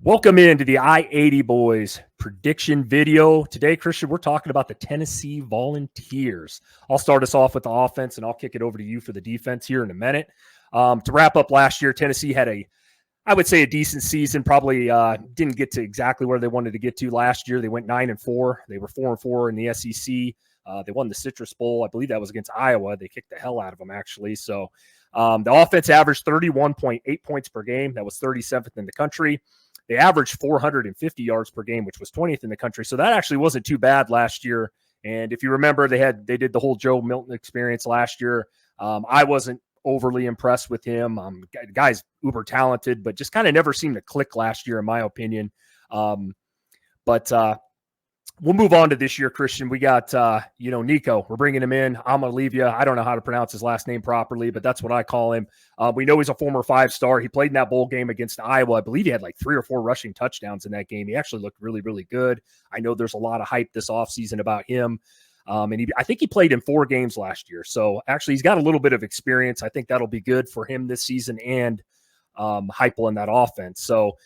Welcome into the I-80 Boys prediction video. Today, Christian, we're talking about the Tennessee Volunteers. I'll start us off with the offense, and I'll kick it over to you for the defense here in a minute. To wrap up last year, Tennessee had I would say a decent season. Probably didn't get to exactly where they wanted to get to last year. They went 9-4. They were 4-4 in the SEC. They won the Citrus Bowl. I believe that was against Iowa. They kicked the hell out of them, actually. So the offense averaged 31.8 points per game. That was 37th in the country. They averaged 450 yards per game, which was 20th in the country. So that actually wasn't too bad last year. And if you remember, they did the whole Joe Milton experience last year. I wasn't overly impressed with him. The guy's uber talented, but just kind of never seemed to click last year, in my opinion. But we'll move on to this year, Christian. We got, Nico. We're bringing him in. I'm going to leave you. I don't know how to pronounce his last name properly, but that's what I call him. We know he's a former 5-star. He played in that bowl game against Iowa. I believe he had like 3 or 4 rushing touchdowns in that game. He actually looked really, really good. I know there's a lot of hype this offseason about him. I think he played in 4 games last year. So actually he's got a little bit of experience. I think that'll be good for him this season and Heupel in that offense. So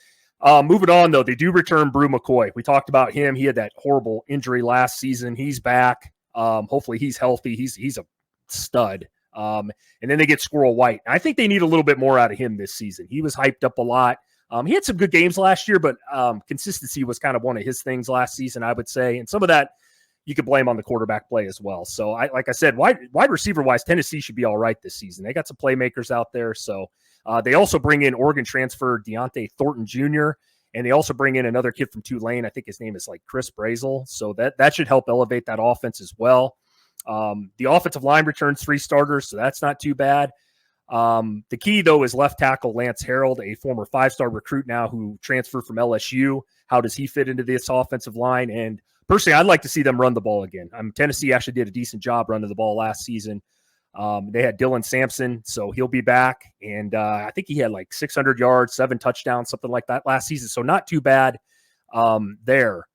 moving on, though, they do return Bru McCoy. We talked about him. He had that horrible injury last season. He's back. Hopefully he's healthy. He's a stud. And then they get Squirrel White. I think they need a little bit more out of him this season. He was hyped up a lot. He had some good games last year, but consistency was kind of one of his things last season, I would say. And some of that you could blame on the quarterback play as well. So, like I said, wide receiver-wise, Tennessee should be all right this season. They got some playmakers out there. So they also bring in Oregon transfer Deontay Thornton Jr., and they also bring in another kid from Tulane. I think his name is like Chris Brazel. So that should help elevate that offense as well. The offensive line returns 3 starters, so that's not too bad. The key, though, is left tackle Lance Harold, a former 5-star recruit now who transferred from LSU. How does he fit into this offensive line? And personally, I'd like to see them run the ball again. Tennessee actually did a decent job running the ball last season. They had Dylan Sampson, so he'll be back. And I think he had like 600 yards, 7 touchdowns, something like that last season. So not too bad there.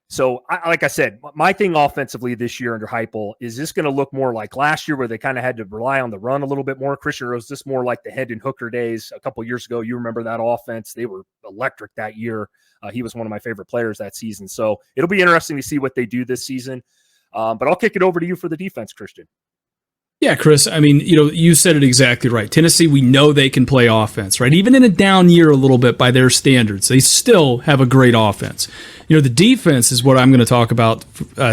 So like I said, my thing offensively this year under Heupel is this going to look more like last year where they kind of had to rely on the run a little bit more, Christian, or is this more like the Hendon Hooker days a couple years ago? You remember that offense. They were electric that year. He was one of my favorite players that season. So it'll be interesting to see what they do this season. But I'll kick it over to you for the defense, Christian. Yeah, Chris, you said it exactly right. Tennessee, we know they can play offense, right? Even in a down year a little bit by their standards, they still have a great offense. The defense is what I'm going to talk about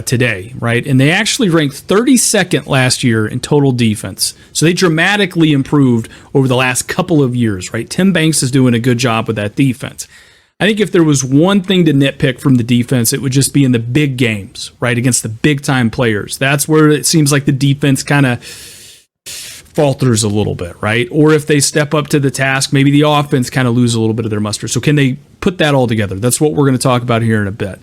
today, right? And they actually ranked 32nd last year in total defense. So they dramatically improved over the last couple of years, right? Tim Banks is doing a good job with that defense. I think if there was one thing to nitpick from the defense, it would just be in the big games, right, against the big-time players. That's where it seems like the defense kind of falters a little bit, right? Or if they step up to the task, maybe the offense kind of lose a little bit of their muster. So can they put that all together? That's what we're going to talk about here in a bit.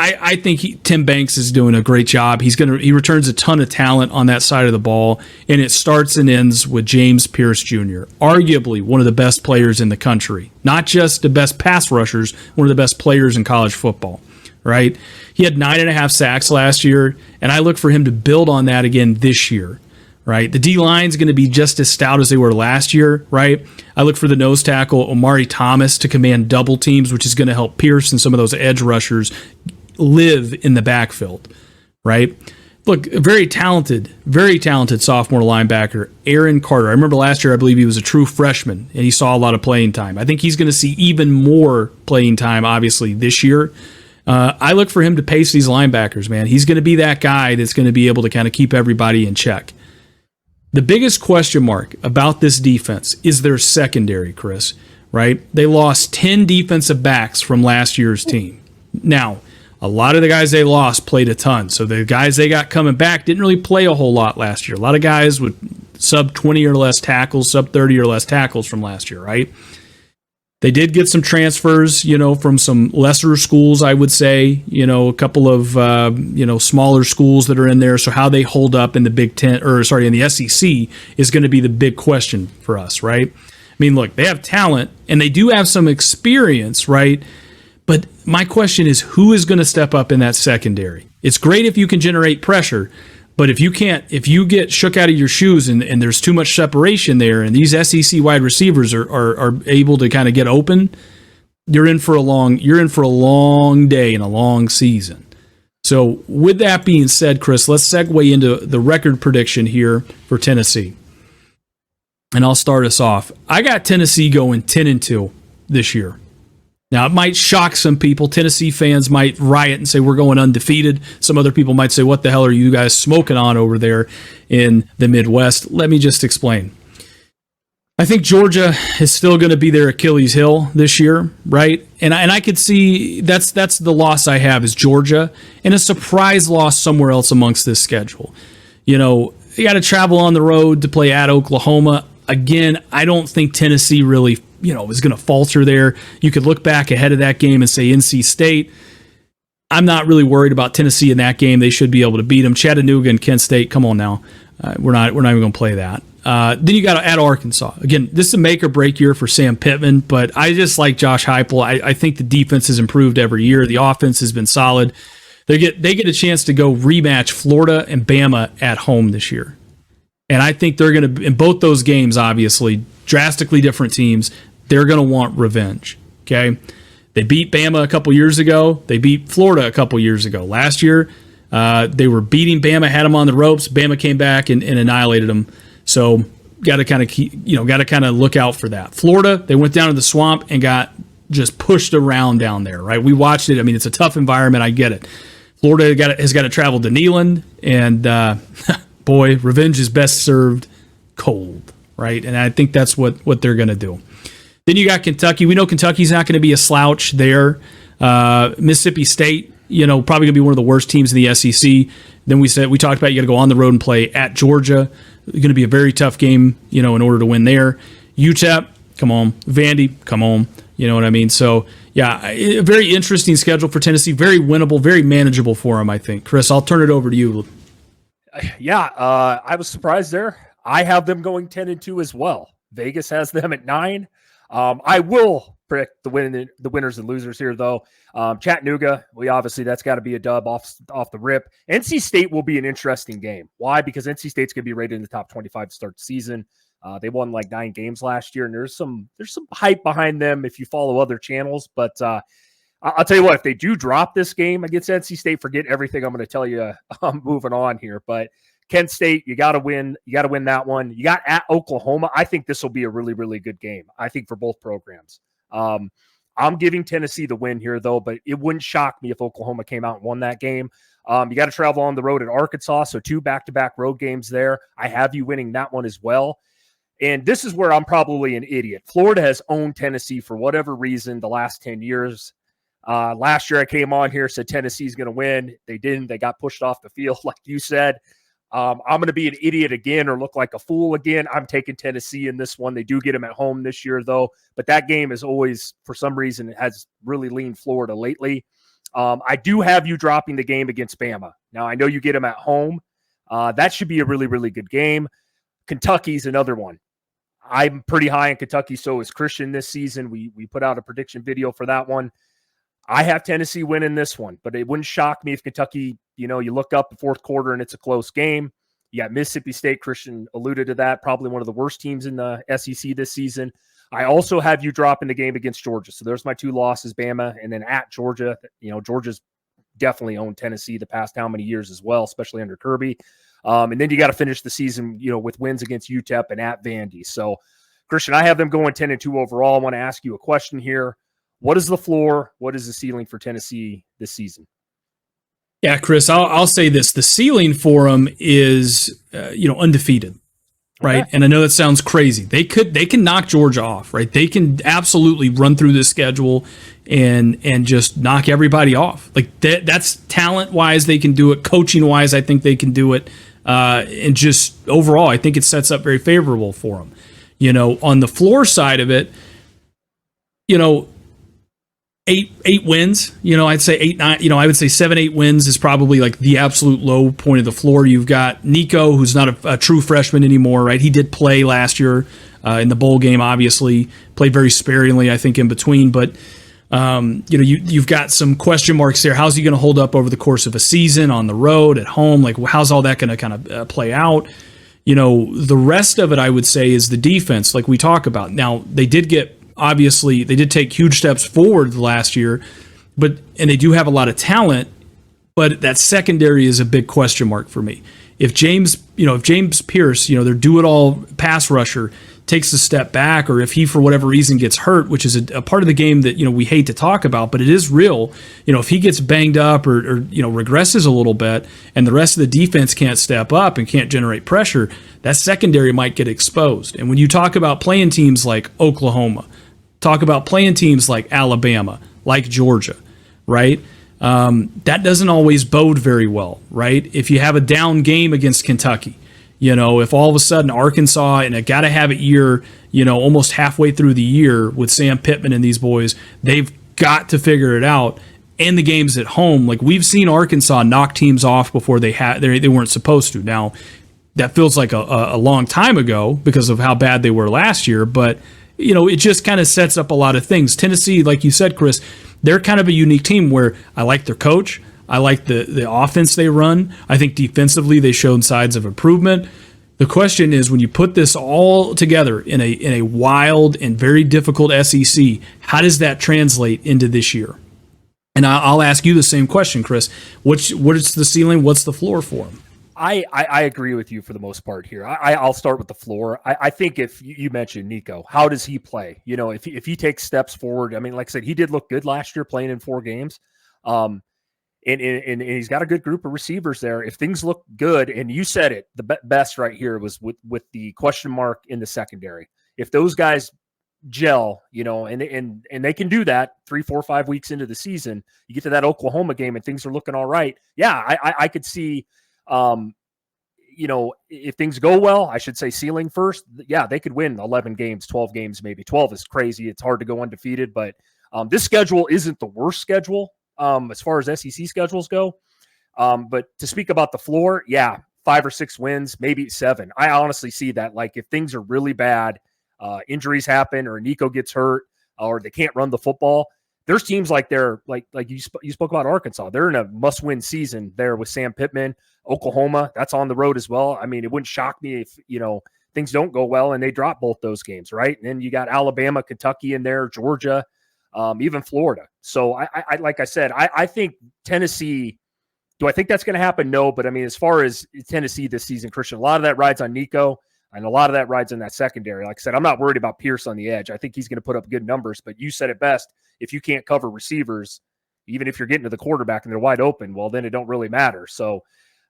I think Tim Banks is doing a great job. He returns a ton of talent on that side of the ball, and it starts and ends with James Pierce Jr., arguably one of the best players in the country. Not just the best pass rushers, one of the best players in college football, right? He had 9.5 sacks last year, and I look for him to build on that again this year, right? The D-line's going to be just as stout as they were last year, right? I look for the nose tackle, Omari Thomas, to command double teams, which is going to help Pierce and some of those edge rushers live in the backfield, right? Look, very talented sophomore linebacker, Aaron Carter. I remember last year, I believe he was a true freshman, and he saw a lot of playing time. I think he's going to see even more playing time, obviously, this year. I look for him to pace these linebackers, man. He's going to be that guy that's going to be able to kind of keep everybody in check. The biggest question mark about this defense is their secondary, Chris, right? They lost 10 defensive backs from last year's team. Now, a lot of the guys they lost played a ton. So the guys they got coming back didn't really play a whole lot last year. A lot of guys with sub 20 or less tackles, sub 30 or less tackles from last year, right? They did get some transfers, from some lesser schools, I would say, a couple of, smaller schools that are in there. So how they hold up in the in the SEC is going to be the big question for us, right? Look, they have talent and they do have some experience, right? But my question is, who is going to step up in that secondary? It's great if you can generate pressure, But if you get shook out of your shoes and there's too much separation there, and these SEC wide receivers are able to kind of get open, you're in for a long day and a long season. So with that being said, Chris, let's segue into the record prediction here for Tennessee. And I'll start us off. I got Tennessee going 10-2 this year. Now, it might shock some people. Tennessee fans might riot and say we're going undefeated. Some other people might say, what the hell are you guys smoking on over there in the Midwest? Let me just explain. I think Georgia is still going to be their Achilles heel this year, right? And I could see that's the loss I have is Georgia, and a surprise loss somewhere else amongst this schedule. You got to travel on the road to play at Oklahoma. Again, I don't think Tennessee really is going to falter there. You could look back ahead of that game and say NC State. I'm not really worried about Tennessee in that game. They should be able to beat them. Chattanooga and Kent State, come on now. We're not even going to play that. Then you got to add Arkansas. Again, this is a make or break year for Sam Pittman, but I just like Josh Heupel. I think the defense has improved every year. The offense has been solid. They get a chance to go rematch Florida and Bama at home this year. And I think they're going to, in both those games, obviously, drastically different teams, they're going to want revenge. Okay? They beat Bama a couple years ago. They beat Florida a couple years ago. Last year, they were beating Bama, had them on the ropes. Bama came back and annihilated them. So got to kind of look out for that. Florida, they went down to the swamp and got just pushed around down there, right? We watched it. I mean, it's a tough environment. I get it. Florida has got to travel to Neyland, and boy, revenge is best served cold, right? And I think that's what they're going to do. Then you got Kentucky. We know Kentucky's not going to be a slouch there. Mississippi State, probably going to be one of the worst teams in the SEC. Then we talked about you got to go on the road and play at Georgia. It's going to be a very tough game, in order to win there. UTEP, come on. Vandy, come on. You know what I mean? So, yeah, a very interesting schedule for Tennessee. Very winnable, very manageable for them, I think. Chris, I'll turn it over to you. Yeah, I was surprised there. I have them going 10-2 as well. Vegas has them at 9. I will predict the winners and losers here, though. Chattanooga, that's got to be a dub off the rip. NC State will be an interesting game. Why? Because NC State's going to be rated in the top 25 to start the season. They won like 9 games last year, and there's some hype behind them if you follow other channels. But I'll tell you what, if they do drop this game against NC State, forget everything I'm going to tell you. I'm moving on here, but Kent State, you got to win. You got to win that one. You got at Oklahoma. I think this will be a really, really good game. I think for both programs. I'm giving Tennessee the win here, though, but it wouldn't shock me if Oklahoma came out and won that game. You got to travel on the road at Arkansas, so 2 back-to-back road games there. I have you winning that one as well. And this is where I'm probably an idiot. Florida has owned Tennessee for whatever reason the last 10 years. Last year I came on here, said Tennessee's going to win. They didn't. They got pushed off the field, like you said. I'm going to be an idiot again or look like a fool again. I'm taking Tennessee in this one. They do get them at home this year, though. But that game is always, for some reason, it has really leaned Florida lately. I do have you dropping the game against Bama. Now, I know you get them at home. That should be a really, really good game. Kentucky's another one. I'm pretty high in Kentucky, so is Christian this season. We put out a prediction video for that one. I have Tennessee winning this one, but it wouldn't shock me if Kentucky, you look up the fourth quarter and it's a close game. You got Mississippi State. Christian alluded to that. Probably one of the worst teams in the SEC this season. I also have you dropping the game against Georgia. So there's my 2 losses, Bama, and then at Georgia. Georgia's definitely owned Tennessee the past how many years as well, especially under Kirby. And then you got to finish the season, with wins against UTEP and at Vandy. So, Christian, I have them going 10-2 overall. I want to ask you a question here. What is the floor? What is the ceiling for Tennessee this season? Yeah, Chris, I'll say this. The ceiling for them is, undefeated, right? Okay. And I know that sounds crazy. They can knock Georgia off, right? They can absolutely run through this schedule and just knock everybody off. Like that's talent-wise, they can do it. Coaching-wise, I think they can do it. And just overall, I think it sets up very favorable for them. On the floor side of it, 8 wins, I'd say 8, 9, I would say 7, 8 wins is probably like the absolute low point of the floor. You've got Nico, who's not a true freshman anymore, right? He did play last year in the bowl game, obviously. Played very sparingly, I think, in between. But You've got some question marks there. How's he going to hold up over the course of a season on the road, at home? Like, how's all that going to kind of play out? The rest of it, I would say, is the defense, like we talk about. Now, they did take huge steps forward last year, and they do have a lot of talent, but that secondary is a big question mark for me. If James Pierce, their do-it-all pass rusher, takes a step back, or if he for whatever reason gets hurt, which is a part of the game that we hate to talk about, but it is real. If he gets banged up or regresses a little bit, and the rest of the defense can't step up and can't generate pressure, that secondary might get exposed. And when you talk about playing teams like Oklahoma, talk about playing teams like Alabama, like Georgia, right? That doesn't always bode very well, right? If you have a down game against Kentucky, if all of a sudden Arkansas, in a gotta have it year, almost halfway through the year with Sam Pittman and these boys, they've got to figure it out. And the game's at home. Like, we've seen Arkansas knock teams off before they weren't supposed to. Now, that feels like a long time ago because of how bad they were last year, but it just kind of sets up a lot of things. Tennessee, like you said, Chris, they're kind of a unique team where I like their coach. I like the offense they run. I think defensively they showed signs of improvement. The question is, when you put this all together in a wild and very difficult SEC, how does that translate into this year? And I'll ask you the same question, Chris. What is the ceiling? What's the floor for them? I agree with you for the most part here. I'll start with the floor. I think if you mentioned Nico, how does he play? If he takes steps forward, I mean, like I said, he did look good last year playing in 4 games. And he's got a good group of receivers there. If things look good, and you said it, the best right here was with the question mark in the secondary. If those guys gel, and they can do that 3, 4, 5 weeks into the season, you get to that Oklahoma game and things are looking all right. Yeah, I could see, if things go well, I should say ceiling first. Yeah, they could win 11 games, 12 games, maybe 12 is crazy. It's hard to go undefeated, but this schedule isn't the worst schedule. As far as SEC schedules go. But to speak about the floor, yeah, 5 or 6 wins, maybe 7. I honestly see that. Like, if things are really bad, injuries happen, or Nico gets hurt, or they can't run the football, there's teams like you spoke about Arkansas. They're in a must-win season there with Sam Pittman. Oklahoma, that's on the road as well. I mean, it wouldn't shock me if, things don't go well and they drop both those games, right? And then you got Alabama, Kentucky in there, Georgia, even Florida. So I like I said, I think Tennessee, do I think that's going to happen? No, but I mean, as far as Tennessee this season, Christian, a lot of that rides on Nico and a lot of that rides in that secondary. Like I said, I'm not worried about Pierce on the edge. I think he's going to put up good numbers, but you said it best. If you can't cover receivers, even if you're getting to the quarterback and they're wide open, well, then it don't really matter. So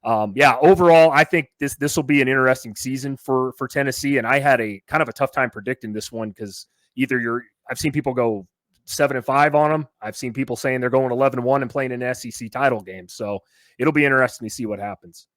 overall, I think this will be an interesting season for Tennessee. And I had a kind of a tough time predicting this one because I've seen people go 7-5 on them. I've seen people saying they're going 11-1 and playing an SEC title game. So it'll be interesting to see what happens.